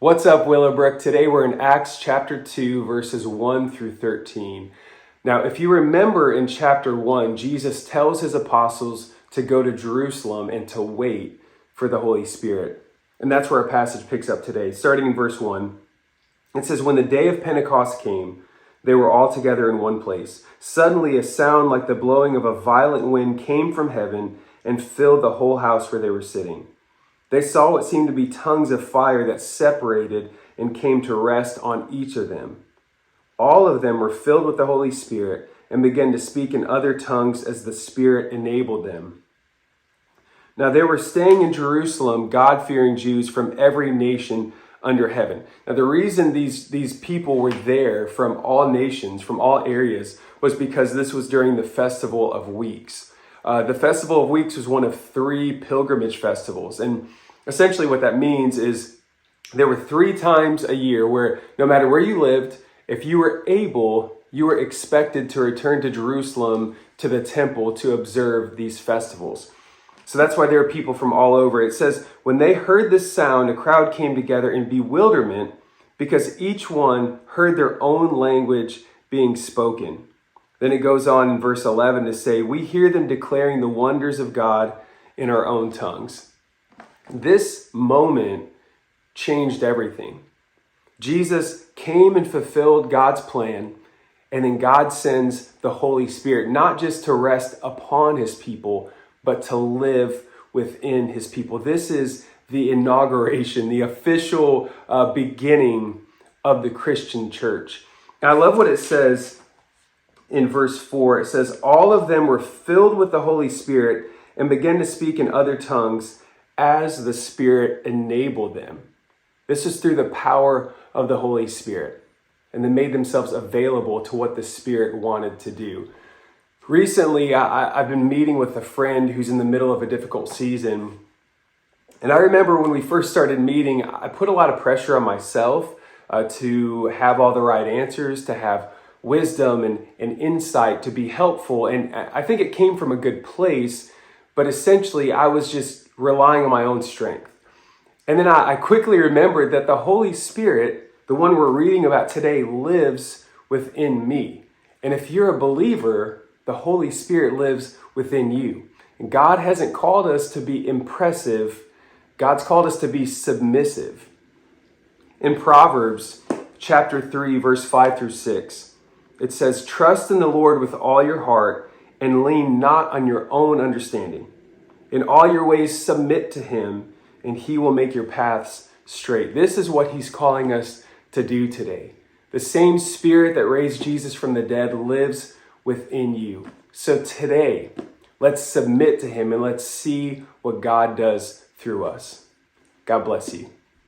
What's up, Willowbrook? Today we're in Acts chapter 2, verses 1 through 13. Now, if you remember in chapter 1, Jesus tells his apostles to go to Jerusalem and to wait for the Holy Spirit. And that's where our passage picks up today. Starting in verse 1, it says, "When the day of Pentecost came, they were all together in one place. Suddenly a sound like the blowing of a violent wind came from heaven and filled the whole house where they were sitting. They saw what seemed to be tongues of fire that separated and came to rest on each of them. All of them were filled with the Holy Spirit and began to speak in other tongues as the Spirit enabled them. Now they were staying in Jerusalem, God-fearing Jews from every nation under heaven." Now the reason these people were there from all nations, from all areas, was because this was during the Festival of Weeks. The Festival of Weeks was one of 3 pilgrimage festivals. And essentially what that means is there were 3 times a year where no matter where you lived, if you were able, you were expected to return to Jerusalem to the temple to observe these festivals. So that's why there are people from all over. It says, when they heard this sound, a crowd came together in bewilderment because each one heard their own language being spoken. Then it goes on in verse 11 to say, "We hear them declaring the wonders of God in our own tongues." This moment changed everything. Jesus came and fulfilled God's plan, and then God sends the Holy Spirit, not just to rest upon his people, but to live within his people. This is the inauguration, the official beginning of the Christian church. And I love what it says in verse 4. It says, "All of them were filled with the Holy Spirit and began to speak in other tongues as the Spirit enabled them." This is through the power of the Holy Spirit. And they made themselves available to what the Spirit wanted to do. Recently, I've been meeting with a friend who's in the middle of a difficult season. And I remember when we first started meeting, I put a lot of pressure on myself to have all the right answers, to have wisdom and insight, to be helpful. And I think it came from a good place, but essentially I was just relying on my own strength. And then I quickly remembered that the Holy Spirit, the one we're reading about today, lives within me. And if you're a believer, the Holy Spirit lives within you. And God hasn't called us to be impressive. God's called us to be submissive. In Proverbs chapter 3, verse 5 through 6, it says, "Trust in the Lord with all your heart and lean not on your own understanding. In all your ways submit to him, and he will make your paths straight." This is what he's calling us to do today. The same Spirit that raised Jesus from the dead lives within you. So today, let's submit to him and let's see what God does through us. God bless you.